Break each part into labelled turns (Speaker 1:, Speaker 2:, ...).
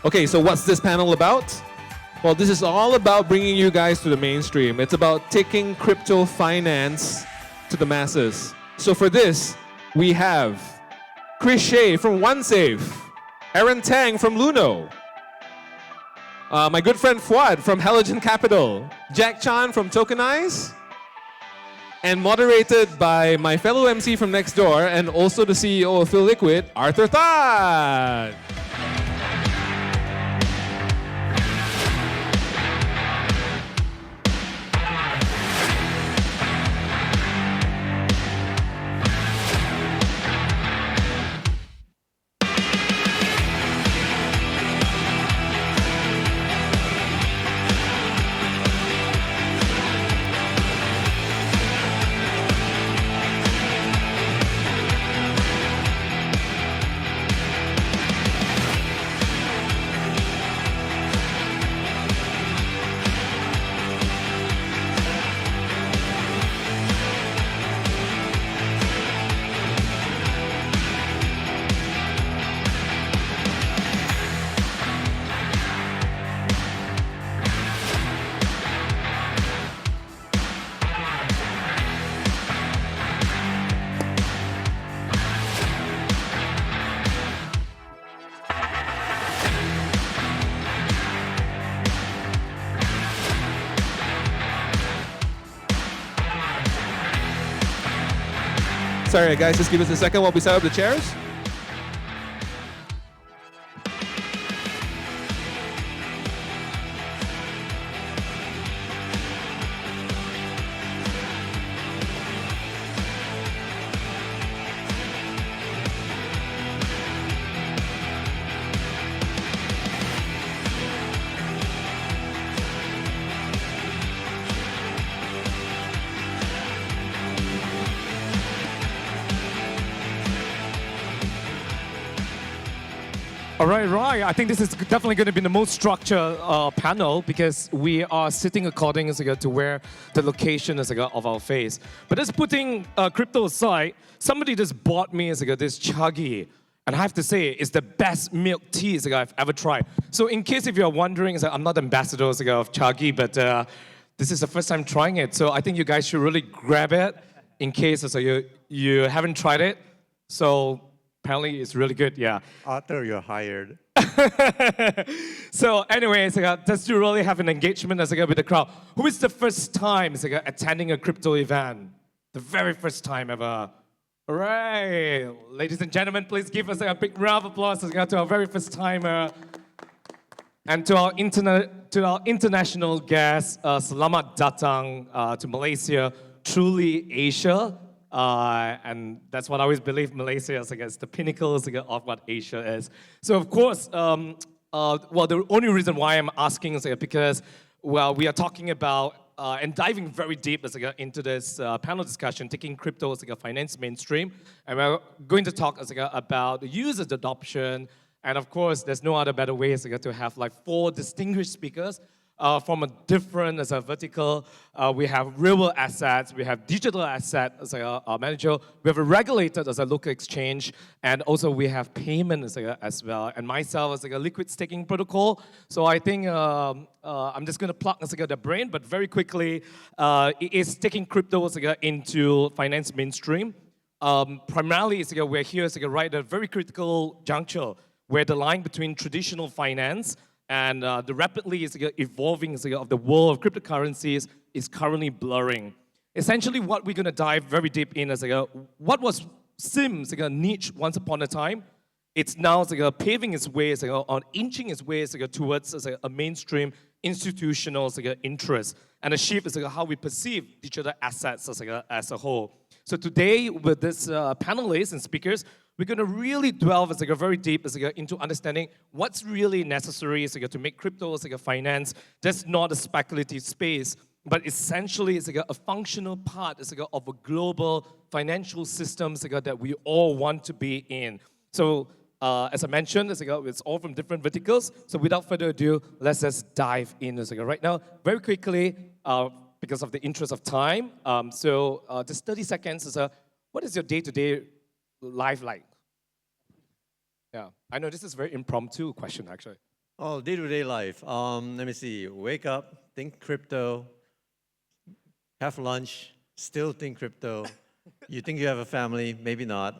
Speaker 1: Okay, so what's this panel about? Well, this is all about bringing you guys to the mainstream. It's about taking crypto finance to the masses. So for this, we have Shei from OneSafe, Tang from Luno, my good friend Fuad from Halogen Capital, Jack Chan from Tokenyze, and moderated by my fellow MC from next door and also the CEO of FiLLiquid, Arthur Tang. Sorry guys, just give us a second while we set up the chairs.
Speaker 2: Right. I think this is definitely going to be the most structured panel because we are sitting according to where the location is of our face. But just putting crypto aside, somebody just bought me this chuggy. And I have to say, it's the best milk tea I've ever tried. So in case if you're wondering, I'm not ambassador of chuggy, but this is the first time trying it. So I think you guys should really grab it in case you haven't tried it. So apparently, it's really good, yeah.
Speaker 3: Arthur, you're hired.
Speaker 2: So anyways, just to really have an engagement with the crowd. Who is the first time attending a crypto event? The very first time ever. All right. Ladies and gentlemen, please give us a big round of applause to our very first timer. And to our international guests, selamat datang to Malaysia, truly Asia. And that's what I always believe Malaysia is the pinnacle of what Asia is. So of course, well, the only reason why I'm asking is because, well, we are talking about and diving very deep into this panel discussion, taking crypto as finance mainstream. And we're going to talk about users adoption. And of course, there's no other better way to have like 4 distinguished speakers from a different vertical. We have real assets, we have digital asset as a manager, we have a regulated as a local exchange, and also we have payment as well. And myself as a liquid staking protocol. So I think I'm just going to plug the brain, but very quickly, it is taking crypto into finance mainstream. Primarily, we're here right at a very critical juncture where the line between traditional finance and the rapidly evolving of the world of cryptocurrencies is currently blurring. Essentially, what we're going to dive very deep in is what was Sims niche once upon a time. It's now paving its way or inching its way towards a mainstream institutional interest, and a shift is how we perceive digital assets as a whole. So today, with this panelists and speakers, we're going to really delve very deep into understanding what's really necessary to make crypto finance just not a speculative space, but essentially a functional part of a global financial system that we all want to be in. So as I mentioned, it's all from different verticals. So without further ado, let's just dive in right now. Very quickly, because of the interest of time, just 30 seconds what is your day-to-day life like? Yeah, I know this is a very impromptu question, actually.
Speaker 3: Oh, day-to-day life. Let me see. Wake up, think crypto, have lunch, still think crypto. You think you have a family, maybe not.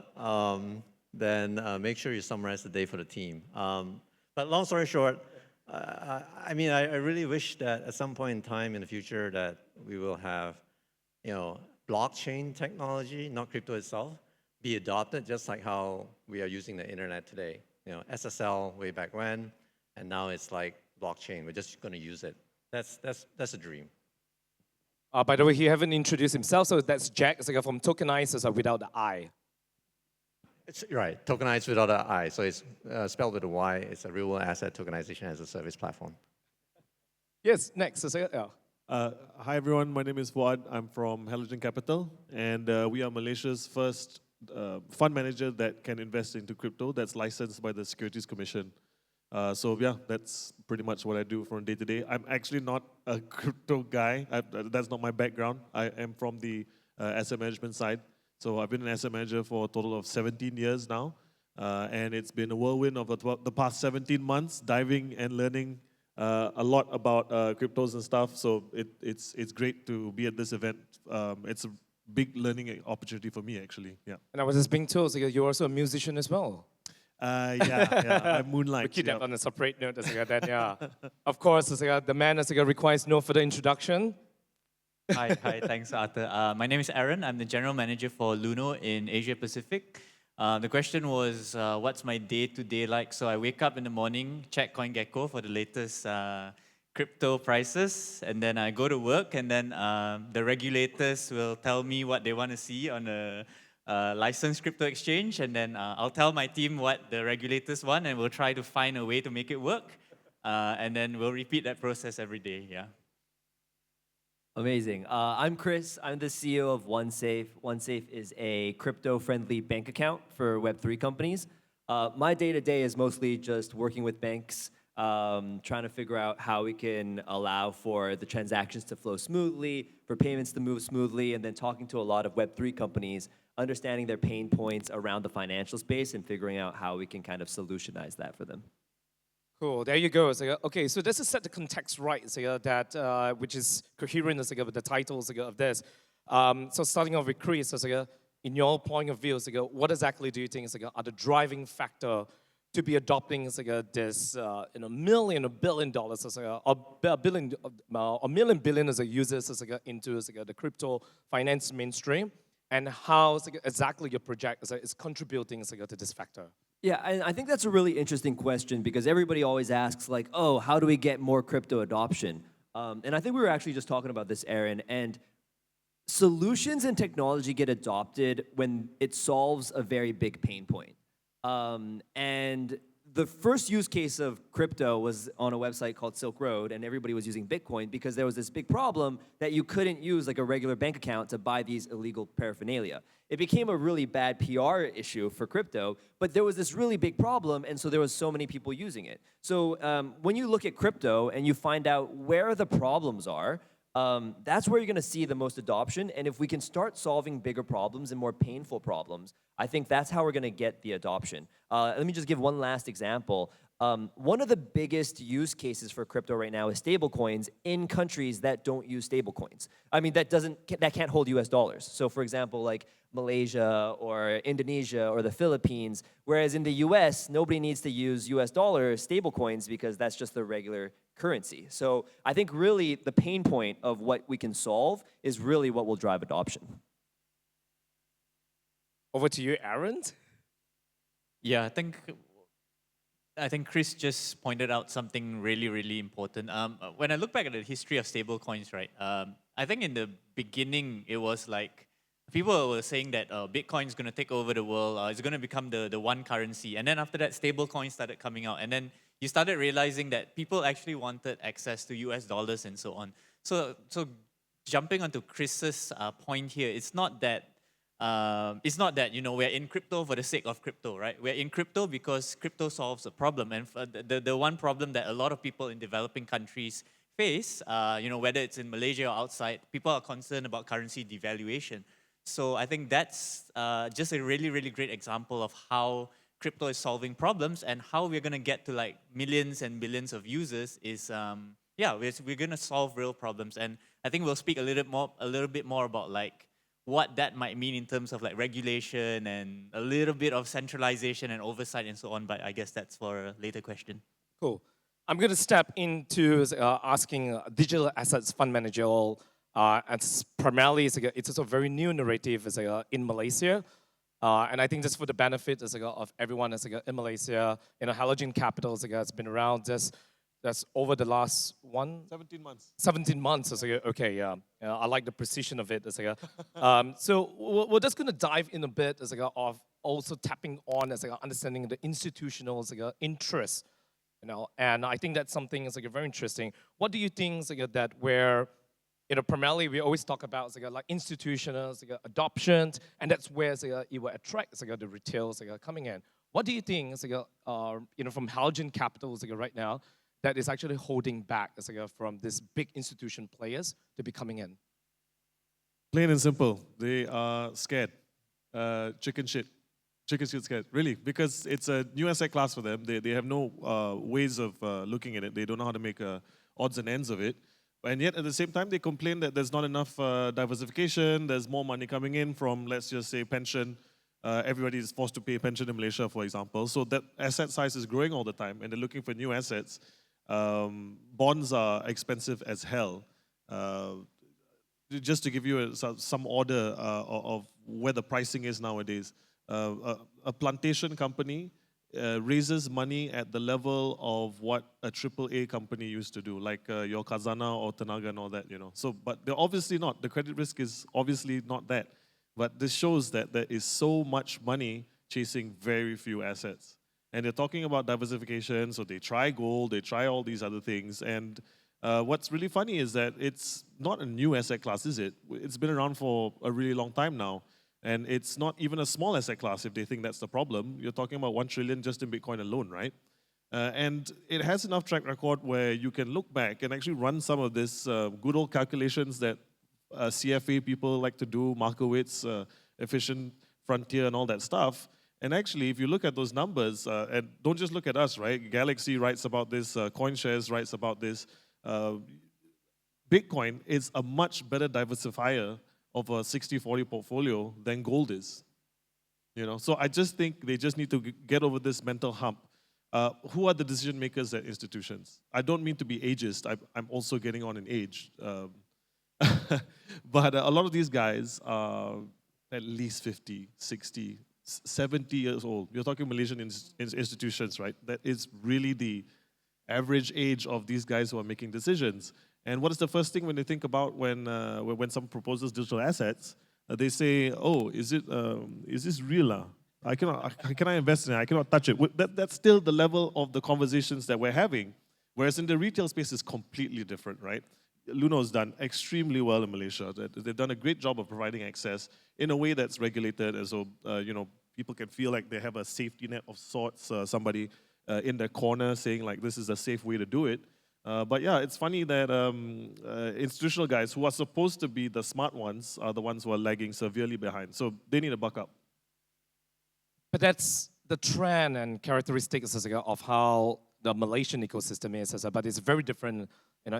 Speaker 3: Then make sure you summarize the day for the team. But long story short, I mean, I really wish that at some point in time in the future that we will have, blockchain technology, not crypto itself, be adopted just like how we are using the internet today. SSL way back when, and now it's like blockchain. We're just going to use it. That's a dream.
Speaker 2: By the way, he haven't introduced himself, so that's Jack. It's like from Tokenyze without the I.
Speaker 3: It's right, tokenized without an I. So it's spelled with a Y. It's a real-world asset tokenization as a service platform.
Speaker 2: Yes, next. It's like,
Speaker 4: Hi everyone, my name is Fuad. I'm from Halogen Capital, and we are Malaysia's first fund manager that can invest into crypto that's licensed by the Securities Commission. So yeah, that's pretty much what I do from day to day. I'm actually not a crypto guy. That's not my background. I am from the asset management side. So I've been an asset manager for a total of 17 years now. And it's been a whirlwind of the past 17 months, diving and learning a lot about cryptos and stuff. So it's great to be at this event. It's a big learning opportunity for me, actually. Yeah.
Speaker 2: and I was just being told, so you're also a musician as well.
Speaker 4: I moonlight.
Speaker 2: We keep that
Speaker 4: Yep.
Speaker 2: on a separate note. That, yeah. Of course, the man requires no further introduction.
Speaker 5: Hi, thanks, Arthur. My name is Aaron. I'm the general manager for Luno in Asia Pacific. The question was, what's my day-to-day like? So I wake up in the morning, check CoinGecko for the latest crypto prices, and then I go to work, and then the regulators will tell me what they want to see on a licensed crypto exchange, and then I'll tell my team what the regulators want, and we'll try to find a way to make it work, and then we'll repeat that process every day. Yeah.
Speaker 6: Amazing. I'm Chris. I'm the CEO of OneSafe. OneSafe is a crypto-friendly bank account for Web3 companies. My day-to-day is mostly just working with banks, trying to figure out how we can allow for the transactions to flow smoothly, for payments to move smoothly, and then talking to a lot of Web3 companies, understanding their pain points around the financial space and figuring out how we can kind of solutionize that for them.
Speaker 2: Cool, there you go. So, okay, so this is set the context right, so, that, which is coherent with the titles of this. So starting off with Chris, so, in your point of view, so, what exactly do you think are the driving factor to be adopting this $1 billion, or million billion as a users into the crypto finance mainstream, and how exactly your project is contributing to this factor?
Speaker 6: Yeah, and I think that's a really interesting question because everybody always asks like, oh, how do we get more crypto adoption? And I think we were actually just talking about this, Aaron, and solutions and technology get adopted when it solves a very big pain point. And the first use case of crypto was on a website called Silk Road, and everybody was using Bitcoin because there was this big problem that you couldn't use like a regular bank account to buy these illegal paraphernalia. It became a really bad PR issue for crypto, but there was this really big problem, and so there was so many people using it. So when you look at crypto and you find out where the problems are, that's where you're going to see the most adoption. And if we can start solving bigger problems and more painful problems, I think that's how we're going to get the adoption. Let me just give one last example. One of the biggest use cases for crypto right now is stablecoins in countries that don't use stablecoins. I mean, that can't hold US dollars. So for example, like Malaysia or Indonesia or the Philippines, whereas in the US, nobody needs to use US dollar stablecoins because that's just the regular currency. So I think really the pain point of what we can solve is really what will drive adoption.
Speaker 2: Over to you, Aaron.
Speaker 5: Yeah, I think Chris just pointed out something really, really important. When I look back at the history of stablecoins, right, I think in the beginning, it was like, people were saying that Bitcoin is going to take over the world, it's going to become the one currency. And then after that, stablecoins started coming out. And then you started realizing that people actually wanted access to US dollars and so on. So jumping onto Chris's point here, it's not that we're in crypto for the sake of crypto, right? We're in crypto because crypto solves a problem. And the one problem that a lot of people in developing countries face, whether it's in Malaysia or outside, people are concerned about currency devaluation. So I think that's just a really, really great example of how crypto is solving problems, and how we're going to get to like millions and billions of users is, yeah, we're going to solve real problems. And I think we'll speak a little bit more about like what that might mean in terms of like regulation and a little bit of centralization and oversight and so on. But I guess that's for a later question.
Speaker 2: Cool. I'm going to step into asking digital assets fund manager. And primarily, it's also a very new narrative in Malaysia. And I think just for the benefit of everyone in Malaysia, Halogen Capital has been around that's over the last
Speaker 4: 17 months.
Speaker 2: 17 months. Okay, yeah. I like the precision of it. So we're just going to dive in a bit of also tapping on understanding the institutional interest. And I think that's something very interesting. What do you think that where primarily we always talk about like institutional adoption, and that's where it will attract the retail coming in. What do you think from Halogen Capital right now that is actually holding back from this big institution players to be coming in?
Speaker 4: Plain and simple, they are scared. Chicken shit scared, really, because it's a new asset class for them. They have no ways of looking at it. They don't know how to make odds and ends of it. And yet, at the same time, they complain that there's not enough diversification. There's more money coming in from, let's just say, pension. Everybody is forced to pay pension in Malaysia, for example. So that asset size is growing all the time, and they're looking for new assets. Bonds are expensive as hell. Just to give you some order of where the pricing is nowadays, a plantation company raises money at the level of what a AAA company used to do, like your Khazanah or Tenaga and all that, So, but they're obviously not. The credit risk is obviously not that. But this shows that there is so much money chasing very few assets. And they're talking about diversification, so they try gold, they try all these other things. And what's really funny is that it's not a new asset class, is it? It's been around for a really long time now. And it's not even a small asset class if they think that's the problem. You're talking about 1 trillion just in Bitcoin alone, right? And it has enough track record where you can look back and actually run some of this good old calculations that CFA people like to do, Markowitz, efficient frontier and all that stuff. And actually, if you look at those numbers, and don't just look at us, right? Galaxy writes about this, CoinShares writes about this. Bitcoin is a much better diversifier of a 60-40 portfolio than gold is. So I just think they just need to get over this mental hump. Who are the decision makers at institutions? I don't mean to be ageist. I'm also getting on in age. But a lot of these guys are at least 50, 60, 70 years old. You're talking Malaysian institutions, right? That is really the average age of these guys who are making decisions. And what is the first thing when they think about when someone proposes digital assets? They say, "Oh, is this real? Can I invest in it? I cannot touch it." That's still the level of the conversations that we're having. Whereas in the retail space, it's completely different, right? Luno's done extremely well in Malaysia. They've done a great job of providing access in a way that's regulated, and so people can feel like they have a safety net of sorts. Somebody in their corner saying like, "This is a safe way to do it." But yeah, it's funny that institutional guys who are supposed to be the smart ones are the ones who are lagging severely behind. So they need to buck up.
Speaker 2: But that's the trend and characteristics of how the Malaysian ecosystem is, but it's very different,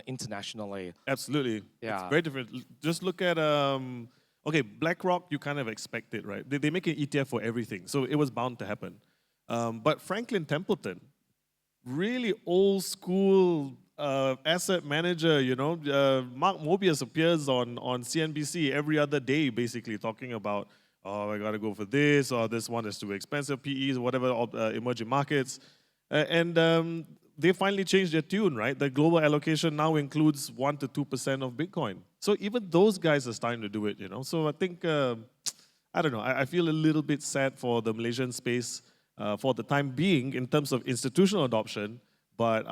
Speaker 2: internationally.
Speaker 4: Absolutely,
Speaker 2: Yeah.
Speaker 4: It's very different. Just look at okay, BlackRock. You kind of expect it, right? They make an ETF for everything, so it was bound to happen. But Franklin Templeton, really old school asset manager, Mark Mobius appears on CNBC every other day, basically talking about, oh, I got to go for this, or this one is too expensive, PEs, whatever, emerging markets. And they finally changed their tune, right? The global allocation now includes 1% to 2% of Bitcoin. So even those guys are starting to do it, So I think, I don't know, I feel a little bit sad for the Malaysian space for the time being in terms of institutional adoption, but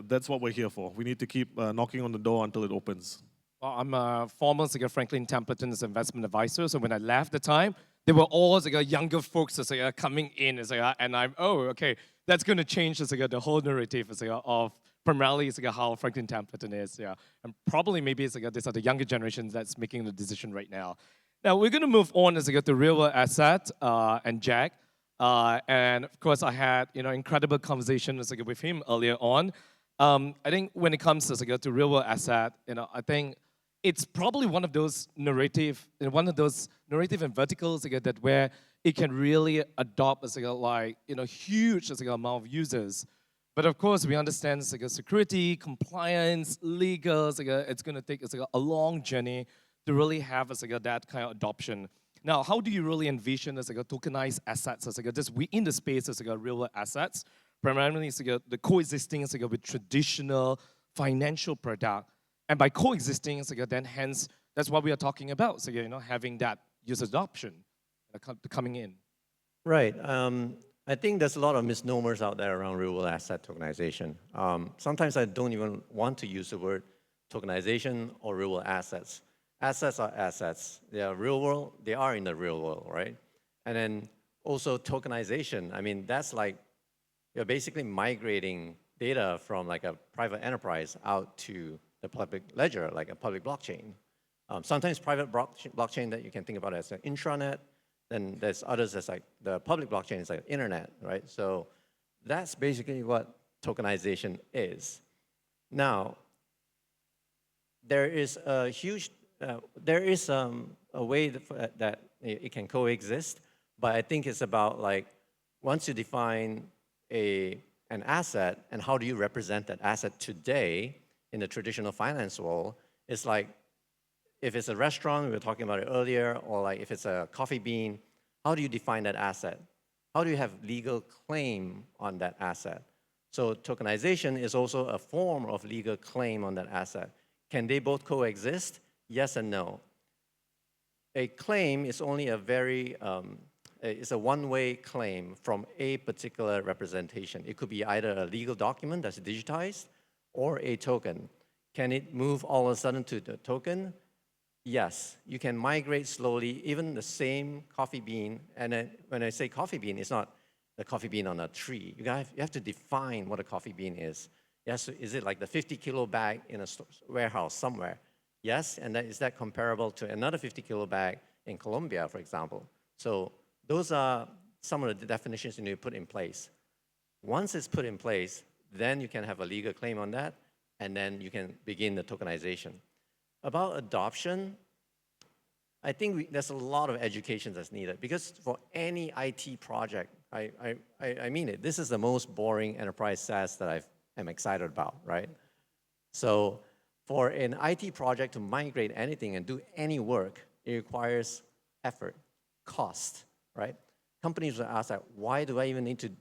Speaker 4: that's what we're here for. We need to keep knocking on the door until it opens.
Speaker 2: Well, I'm a former Franklin Templeton's investment advisor, so when I left the time, they were all younger folks coming in, and I'm, okay, that's going to change the whole narrative of primarily how Franklin Templeton is, and probably maybe these are the younger generations that's making the decision right now. Now we're going to move on to real asset and Jack. And of course, I had incredible conversations with him earlier on. I think when it comes to real world asset, I think it's probably one of those narrative and verticals that where it can really adopt huge amount of users. But of course, we understand security, compliance, legal. It's going to take a long journey to really have that kind of adoption. Now, how do you really envision tokenized assets just within the space as real world assets, primarily the coexisting with traditional financial product, and by coexisting then hence that's what we are talking about. Having that user adoption coming in.
Speaker 3: Right. I think there's a lot of misnomers out there around real-world asset tokenization. Sometimes I don't even want to use the word tokenization or real-world assets. Assets are assets. They are real world. They are in the real world, right? And then also tokenization. I mean, that's like you're basically migrating data from like a private enterprise out to the public ledger, like a public blockchain. Sometimes private blockchain that you can think about as an intranet. Then there's others that's like the public blockchain is like internet, right? So that's basically what tokenization is. Now, there is a huge, a way that it can coexist, but I think it's about like, once you define an asset and how do you represent that asset today in the traditional finance world, it's like, if it's a restaurant, we were talking about it earlier, or like if it's a coffee bean, how do you define that asset? How do you have legal claim on that asset? So tokenization is also a form of legal claim on that asset. Can they both coexist? Yes and no. A claim is only it's a one-way claim from a particular representation. It could be either a legal document that's digitized or a token. Can it move all of a sudden to the token? Yes, you can migrate slowly, even the same coffee bean. And then when I say coffee bean, it's not the coffee bean on a tree. You have to define what a coffee bean is. Yes, is it like the 50-kilo bag in a warehouse somewhere? Yes, and is that comparable to another 50-kilo bag in Colombia, for example? So those are some of the definitions you need to put in place. Once it's put in place, then you can have a legal claim on that, and then you can begin the tokenization. About adoption, I think there's a lot of education that's needed because for any IT project, I mean it, this is the most boring enterprise SaaS that I am excited about, right? So for an IT project to migrate anything and do any work, it requires effort, cost, right? Companies will ask, like, why do I even need to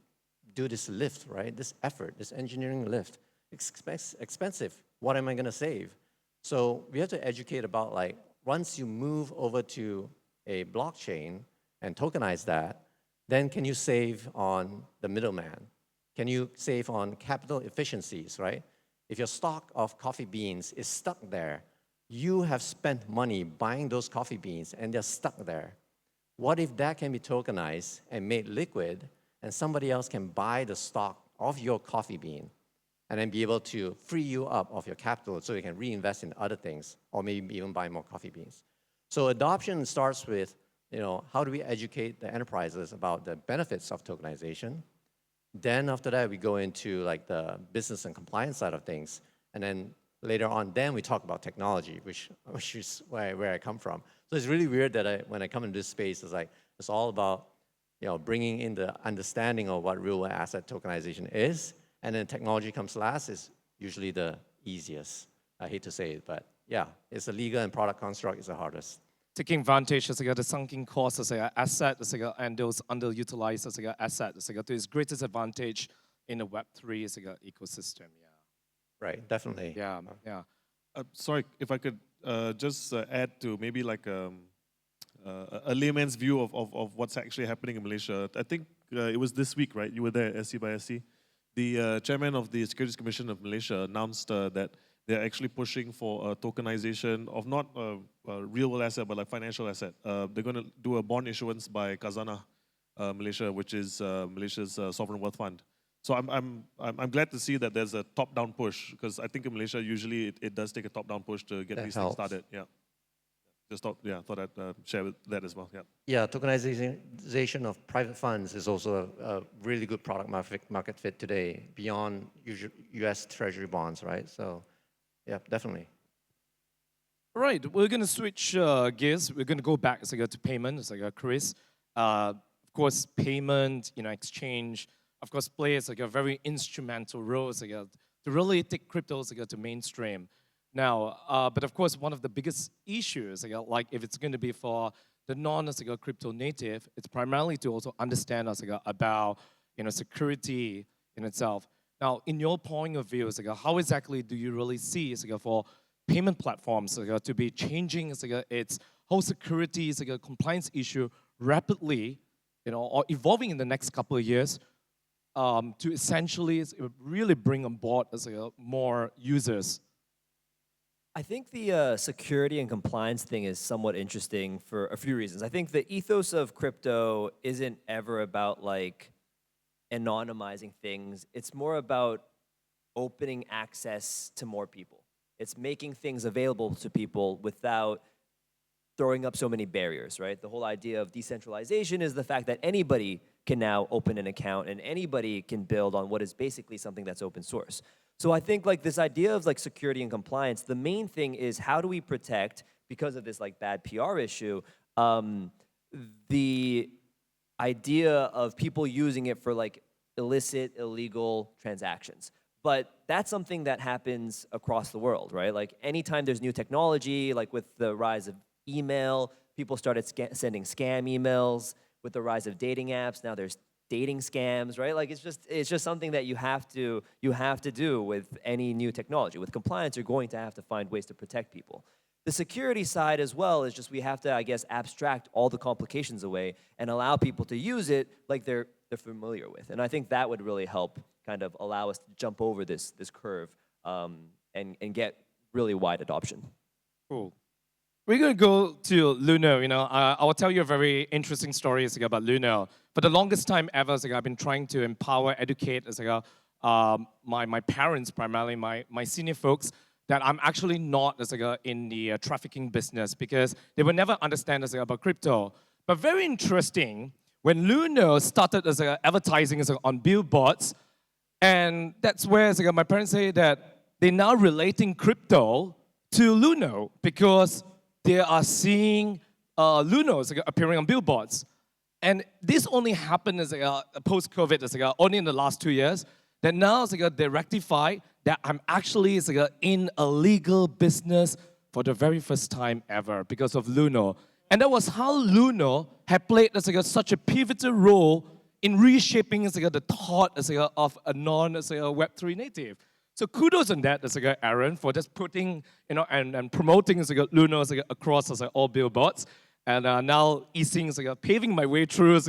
Speaker 3: do this lift, right? This effort, this engineering lift, it's expensive. What am I going to save? So we have to educate about, like, once you move over to a blockchain and tokenize that, then can you save on the middleman? Can you save on capital efficiencies, right? If your stock of coffee beans is stuck there, you have spent money buying those coffee beans and they're stuck there. What if that can be tokenized and made liquid and somebody else can buy the stock of your coffee bean and then be able to free you up of your capital so you can reinvest in other things or maybe even buy more coffee beans? So adoption starts with, how do we educate the enterprises about the benefits of tokenization? Then after that, we go into like the business and compliance side of things. And then later on, then we talk about technology, which is where I come from. So it's really weird that when I come into this space, it's all about bringing in the understanding of what real asset tokenization is. And then technology comes last, is usually the easiest. I hate to say it, but yeah, it's the legal and product construct is the hardest.
Speaker 2: Taking advantage of the sunken costs as an asset and those underutilized as an asset to its greatest advantage in the Web3 ecosystem. Yeah.
Speaker 3: Right, definitely.
Speaker 2: Yeah.
Speaker 4: Sorry, if I could just add to maybe like a layman's view of what's actually happening in Malaysia. I think it was this week, right? You were there, SC by SC. The chairman of the Securities Commission of Malaysia announced that they're actually pushing for a tokenization of not a real asset, but like financial asset. They're going to do a bond issuance by Khazanah Malaysia, which is Malaysia's sovereign wealth fund. So I'm glad to see that there's a top-down push, because I think in Malaysia usually it does take a top-down push to get these things started. Yeah. Just thought I'd share that as well. Yeah.
Speaker 3: Yeah, tokenization of private funds is also a really good product market fit today beyond US Treasury bonds, right? So, yeah, definitely.
Speaker 2: All right, we're going to switch gears. We're going to go back to payment, Chris. Of course, payment, exchange, of course, plays a very instrumental role to really take cryptos to mainstream. Now, but of course, one of the biggest issues, like if it's going to be for the non-crypto native, it's primarily to also understand about security in itself. Now, in your point of view, how exactly do you really see for payment platforms to be changing its whole security compliance issue rapidly, or evolving in the next couple of years to essentially really bring on board more users?
Speaker 6: I think the security and compliance thing is somewhat interesting for a few reasons. I think the ethos of crypto isn't ever about like anonymizing things. It's more about opening access to more people. It's making things available to people without throwing up so many barriers, right? The whole idea of decentralization is the fact that anybody can now open an account and anybody can build on what is basically something that's open source. So I think like this idea of like security and compliance, the main thing is how do we protect, because of this like bad PR issue, the idea of people using it for like illicit, illegal transactions. But that's something that happens across the world, right? Like anytime there's new technology, like with the rise of email, people started sending scam emails. With the rise of dating apps, now there's dating scams, right? Like it's just something that you have to do with any new technology. With compliance, you're going to have to find ways to protect people. The security side as well is just we have to, I guess, abstract all the complications away and allow people to use it like they're familiar with. And I think that would really help kind of allow us to jump over this curve and get really wide adoption.
Speaker 2: Cool. We're going to go to Luno. I will tell you a very interesting story about Luno. For the longest time ever, I've been trying to empower, educate my parents, primarily my senior folks, that I'm actually not in the trafficking business because they will never understand about crypto. But very interesting, when Luno started advertising on billboards, and that's where my parents say that they're now relating crypto to Luno because they are seeing Lunos appearing on billboards. And this only happened post-COVID, only in the last 2 years. That now they rectify that I'm actually in a legal business for the very first time ever because of Luno. And that was how Luno had played such a pivotal role in reshaping the thought of a non-Web3 native. So kudos on that, Aaron, for just putting, and promoting Luno across all billboards. And now easing, paving my way through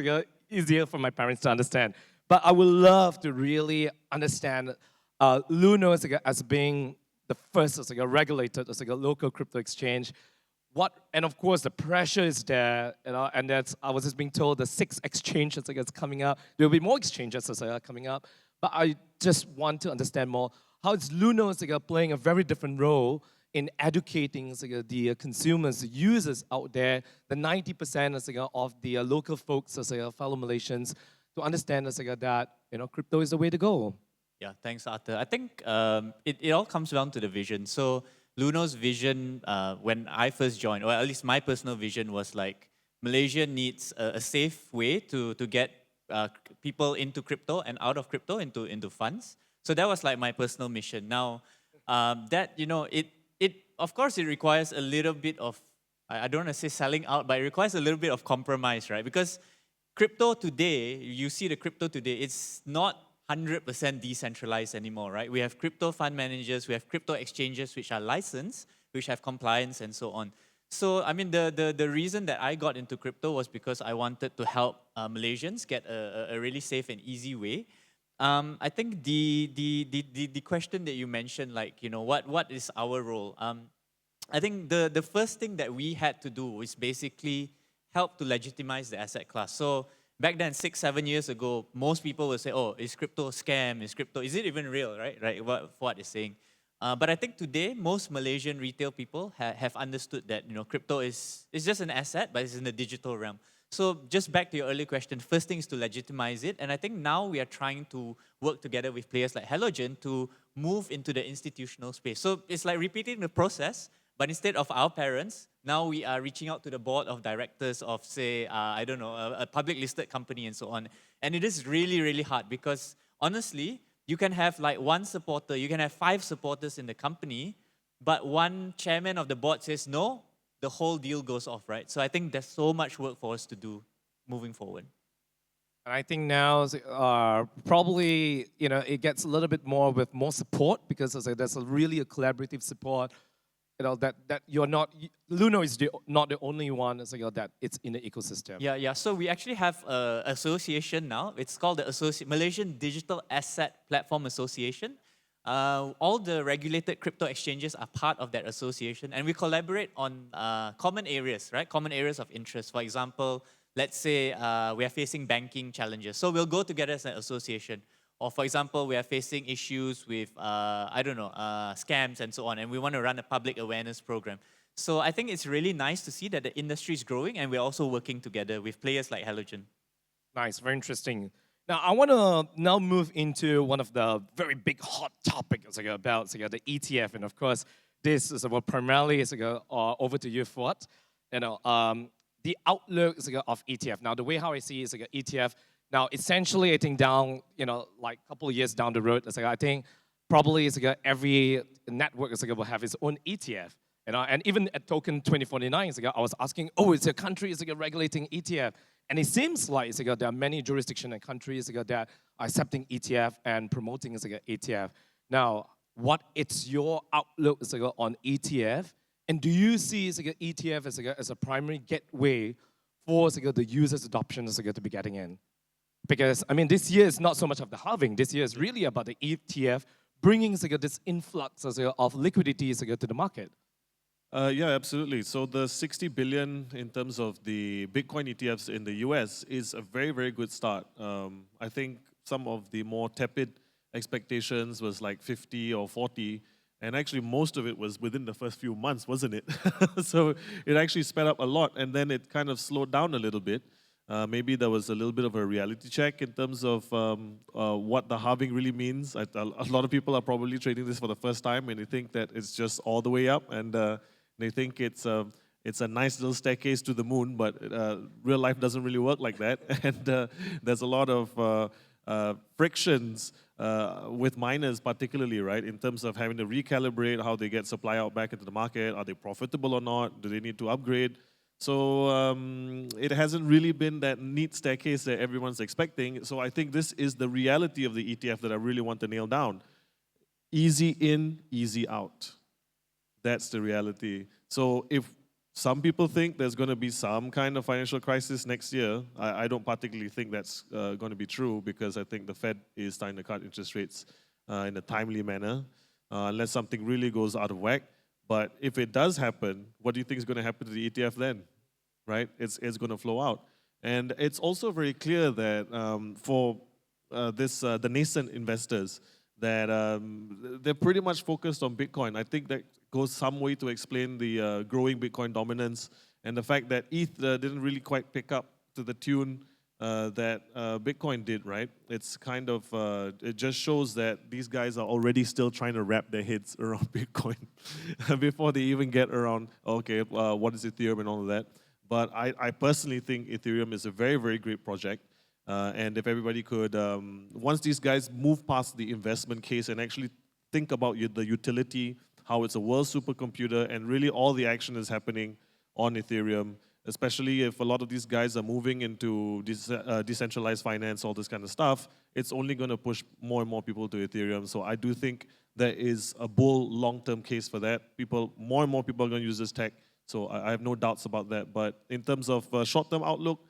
Speaker 2: easier for my parents to understand. But I would love to really understand Luno as being the first regulated local crypto exchange. And of course the pressure is there, and that's, I was just being told the 6 exchanges is coming up. There will be more exchanges coming up. But I just want to understand more. How is Luno playing a very different role in educating the consumers, the users out there, the 90% of the local folks, fellow Malaysians, to understand that crypto is the way to go?
Speaker 5: Yeah, thanks, Arthur. I think it all comes down to the vision. So Luno's vision, when I first joined, or at least my personal vision, was like Malaysia needs a safe way to get people into crypto and out of crypto into funds. So that was like my personal mission. Now, that, of course, it requires a little bit of, I don't want to say selling out, but it requires a little bit of compromise, right? Because crypto today, you see the crypto today, it's not 100% decentralized anymore, right? We have crypto fund managers, we have crypto exchanges which are licensed, which have compliance and so on. So, I mean, the reason that I got into crypto was because I wanted to help Malaysians get a really safe and easy way. I think the question that you mentioned, like, what is our role? I think the first thing that we had to do was basically help to legitimize the asset class. So back then, 6-7 years ago, most people would say, oh, is crypto a scam? Is it even real, right? Right, what Fuad is saying. But I think today, most Malaysian retail people have understood that crypto is just an asset, but it's in the digital realm. So just back to your earlier question, first thing is to legitimize it. And I think now we are trying to work together with players like Halogen to move into the institutional space. So it's like repeating the process, but instead of our parents, now we are reaching out to the board of directors of, say, I don't know, a public listed company and so on. And it is really, really hard because honestly, you can have like one supporter, you can have 5 supporters in the company, but one chairman of the board says no, the whole deal goes off, right? So I think there's so much work for us to do moving forward.
Speaker 2: And I think now probably it gets a little bit more with more support because there's really a collaborative support. That you're not Luno is not the only one that it's in the ecosystem.
Speaker 5: Yeah. So we actually have an association now. It's called the Malaysian Digital Asset Platform Association. All the regulated crypto exchanges are part of that association, and we collaborate on common areas, right? Common areas of interest. For example, let's say we are facing banking challenges, so we'll go together as an association. Or for example, we are facing issues with, scams and so on, and we want to run a public awareness program. So I think it's really nice to see that the industry is growing, and we're also working together with players like Halogen.
Speaker 2: Nice, very interesting. Now, I want to now move into one of the very big hot topics about the ETF. And of course, this is about primarily over to you, Fuad. The outlook of ETF. Now, the way how I see it is ETF. Now, essentially, I think down, like a couple of years down the road, I think probably every network will have its own ETF. And even at Token 2049, I was asking, is a country regulating ETF? And it seems like there are many jurisdictions and countries that are accepting ETF and promoting ETF. Now, what is your outlook on ETF? And do you see ETF as a primary gateway for the users' adoption to be getting in? Because, I mean, this year is not so much of the halving. This year is really about the ETF bringing this influx of liquidity to the market.
Speaker 4: Yeah, absolutely. So the 60 billion in terms of the Bitcoin ETFs in the US is a very, very good start. I think some of the more tepid expectations was like 50 or 40, and actually most of it was within the first few months, wasn't it? So it actually sped up a lot, and then it kind of slowed down a little bit. Maybe there was a little bit of a reality check in terms of what the halving really means. A lot of people are probably trading this for the first time, and they think that it's just all the way up, and they think it's a nice little staircase to the moon, but real life doesn't really work like that. And there's a lot of frictions with miners particularly, right, in terms of having to recalibrate how they get supply out back into the market. Are they profitable or not? Do they need to upgrade? So it hasn't really been that neat staircase that everyone's expecting. So I think this is the reality of the ETF that I really want to nail down. Easy in, easy out. That's the reality. So if some people think there's going to be some kind of financial crisis next year, I don't particularly think that's going to be true, because I think the Fed is starting to cut interest rates in a timely manner, unless something really goes out of whack. But if it does happen, what do you think is going to happen to the ETF then? Right? It's going to flow out. And it's also very clear that for the nascent investors, that they're pretty much focused on Bitcoin. I think that goes some way to explain the growing Bitcoin dominance and the fact that ETH didn't really quite pick up to the tune that Bitcoin did, right? It's kind of, it just shows that these guys are already still trying to wrap their heads around Bitcoin before they even get around, okay, what is Ethereum and all of that. But I personally think Ethereum is a very, very great project. And if everybody could, once these guys move past the investment case and actually think about the utility, how it's a world supercomputer, and really all the action is happening on Ethereum, especially if a lot of these guys are moving into decentralized finance, all this kind of stuff, it's only going to push more and more people to Ethereum. So I do think there is a bull long-term case for that. More and more people are going to use this tech. So I have no doubts about that. But in terms of short-term outlook,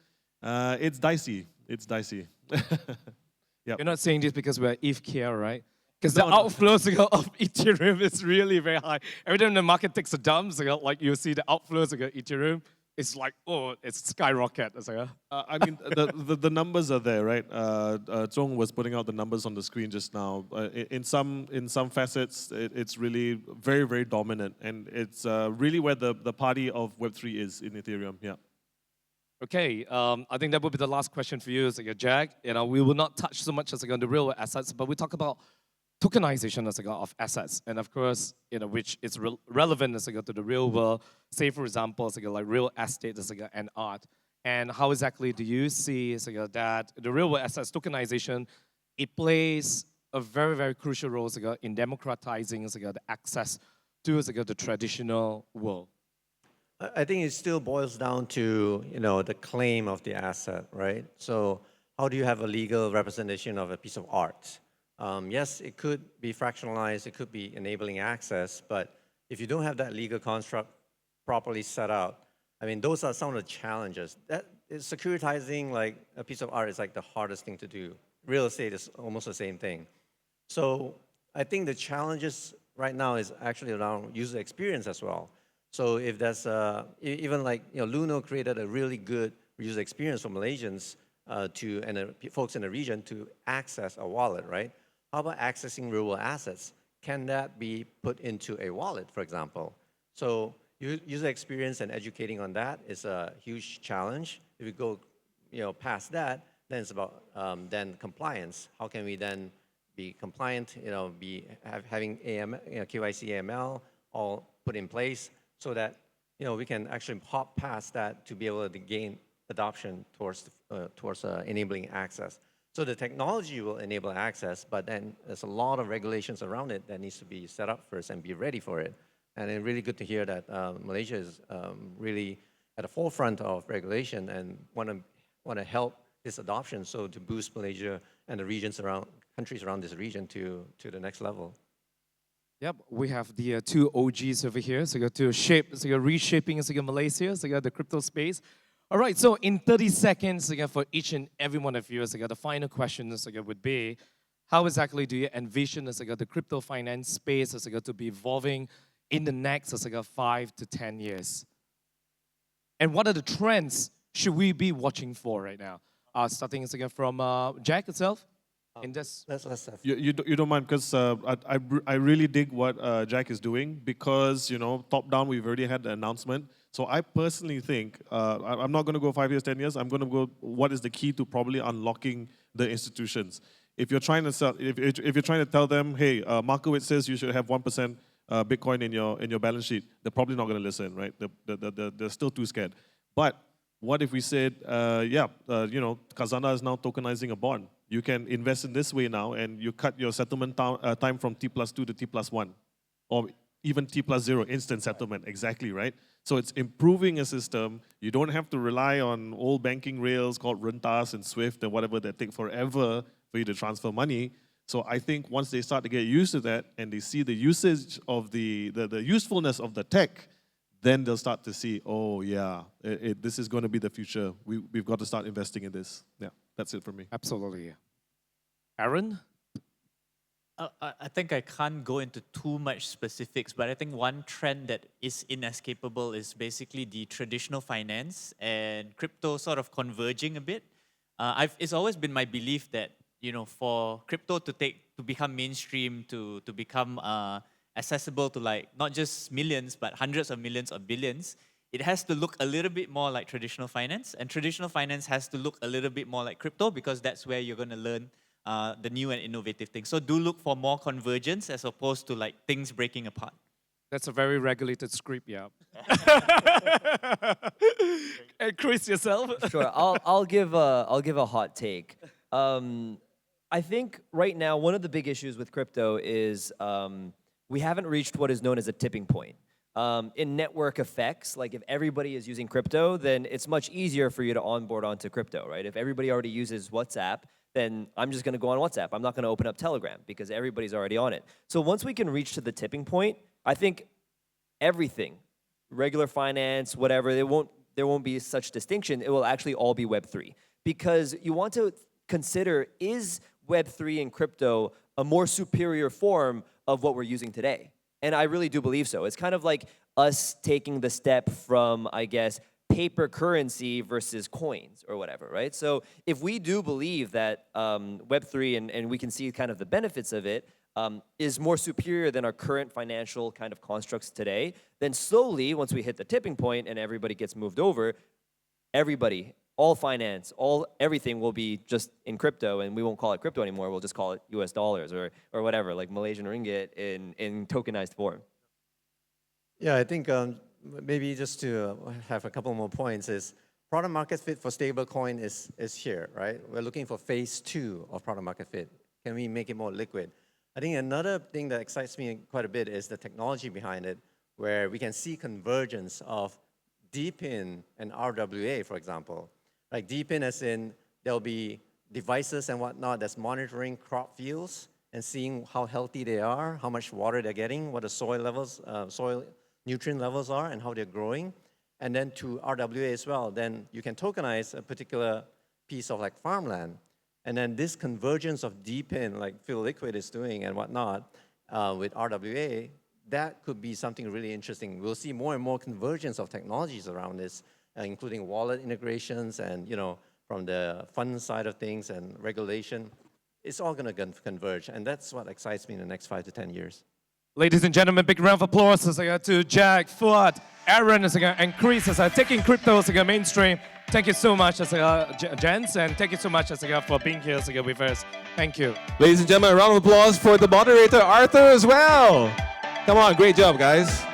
Speaker 4: it's dicey. It's dicey. Yep.
Speaker 2: You're not saying this because we're ETHKL, right? Because the outflows of Ethereum is really very high. Every time the market takes a dump, like you see the outflows of Ethereum, it's like, oh, it's skyrocket. It's like,
Speaker 4: I mean, the numbers are there, right? Zhong was putting out the numbers on the screen just now. In some facets, it's really very, very dominant, and it's really where the party of Web3 is in Ethereum. Yeah.
Speaker 2: Okay, I think that would be the last question for you, Jack. We will not touch so much as on the real assets, but we talk about tokenization as of assets, and of course, which is relevant as to the real world. Say, for example, like real estate and art. And how exactly do you see that the real world assets tokenization, it plays a very, very crucial role in democratizing the access to the traditional world?
Speaker 3: I think it still boils down to the claim of the asset, right? So how do you have a legal representation of a piece of art? Yes, it could be fractionalized, it could be enabling access, but if you don't have that legal construct properly set out, I mean, those are some of the challenges. Securitizing like a piece of art is like the hardest thing to do. Real estate is almost the same thing. So I think the challenges right now is actually around user experience as well. So if there's even like Luno created a really good user experience for Malaysians and folks in the region to access a wallet, right? How about accessing real world assets? Can that be put into a wallet, for example? So user experience and educating on that is a huge challenge. If we go past that, then it's about then compliance. How can we then be compliant, having KYC, AML all put in place so that we can actually hop past that to be able to gain adoption towards enabling access. So the technology will enable access, but then there's a lot of regulations around it that needs to be set up first and be ready for it. And it's really good to hear that Malaysia is really at the forefront of regulation and want to help this adoption, so to boost Malaysia and the countries around this region to the next level.
Speaker 2: Yep, we have the two OGs over here, to reshaping Malaysia, the crypto space. All right, so in 30 seconds, for each and every one of you, the final question would be, how exactly do you envision the crypto finance space to be evolving in the next 5 to 10 years? And what are the trends should we be watching for right now? Starting from Jack itself. In this,
Speaker 3: let's
Speaker 4: you don't mind, because I really dig what Jack is doing, because top down we've already had the announcement. So I personally think I'm not going to go 5 years, 10 years. I'm going to go what is the key to probably unlocking the institutions. If you're trying to sell, if you're trying to tell them, hey, Markowitz says you should have 1% Bitcoin in your balance sheet, they're probably not going to listen, right? They're still too scared. But what if we said, Khazanah is now tokenizing a bond. You can invest in this way now, and you cut your settlement time from T+2 to T+1, or even T+0, instant settlement, exactly, right? So it's improving a system. You don't have to rely on old banking rails called Rentas and Swift and whatever that take forever for you to transfer money. So I think once they start to get used to that and they see the usage of the usefulness of the tech, then they'll start to see, oh yeah, this is going to be the future. We've got to start investing in this. Yeah, that's it for me.
Speaker 2: Absolutely. Aaron?
Speaker 5: I think I can't go into too much specifics, but I think one trend that is inescapable is basically the traditional finance and crypto sort of converging a bit. It's always been my belief that for crypto to become mainstream, to become accessible to like not just millions but hundreds of millions or billions, it has to look a little bit more like traditional finance, and traditional finance has to look a little bit more like crypto, because that's where you're going to learn the new and innovative things. So do look for more convergence as opposed to like things breaking apart.
Speaker 2: That's a very regulated script, yeah. And Chris, yourself?
Speaker 6: Sure, I'll give a hot take. I think right now one of the big issues with crypto is we haven't reached what is known as a tipping point. In network effects, like if everybody is using crypto, then it's much easier for you to onboard onto crypto, right? If everybody already uses WhatsApp, then I'm just going to go on WhatsApp. I'm not going to open up Telegram because everybody's already on it. So once we can reach to the tipping point, I think everything, regular finance, whatever, there won't be such distinction. It will actually all be Web3, because you want to consider, is Web3 and crypto a more superior form of what we're using today? And I really do believe so. It's kind of like us taking the step from, I guess, paper currency versus coins or whatever, right? So if we do believe that Web3, and we can see kind of the benefits of it, is more superior than our current financial kind of constructs today, then slowly, once we hit the tipping point and everybody gets moved over, everybody, all finance, everything will be just in crypto, and we won't call it crypto anymore. We'll just call it US dollars or whatever, like Malaysian ringgit in tokenized form.
Speaker 3: Yeah, I think maybe just to have a couple more points is product market fit for stablecoin is here, right? We're looking for phase 2 of product market fit. Can we make it more liquid? I think another thing that excites me quite a bit is the technology behind it, where we can see convergence of DeepIn and RWA, for example. Like DeepIn as in there'll be devices and whatnot that's monitoring crop fields and seeing how healthy they are, how much water they're getting, what the soil levels, soil nutrient levels are, and how they're growing. And then to RWA as well, then you can tokenize a particular piece of like farmland. And then this convergence of DeepIn, like FiLLiquid is doing and whatnot, with RWA, that could be something really interesting. We'll see more and more convergence of technologies around this, including wallet integrations and, from the fund side of things and regulation. It's all going to converge, and that's what excites me in the next 5 to 10 years.
Speaker 2: Ladies and gentlemen, big round of applause to Jack, Fuad, Aaron, and Chris taking crypto mainstream. Thank you so much, gents, and thank you so much for being here with us. Thank you.
Speaker 1: Ladies and gentlemen, a round of applause for the moderator, Arthur, as well. Come on, great job, guys.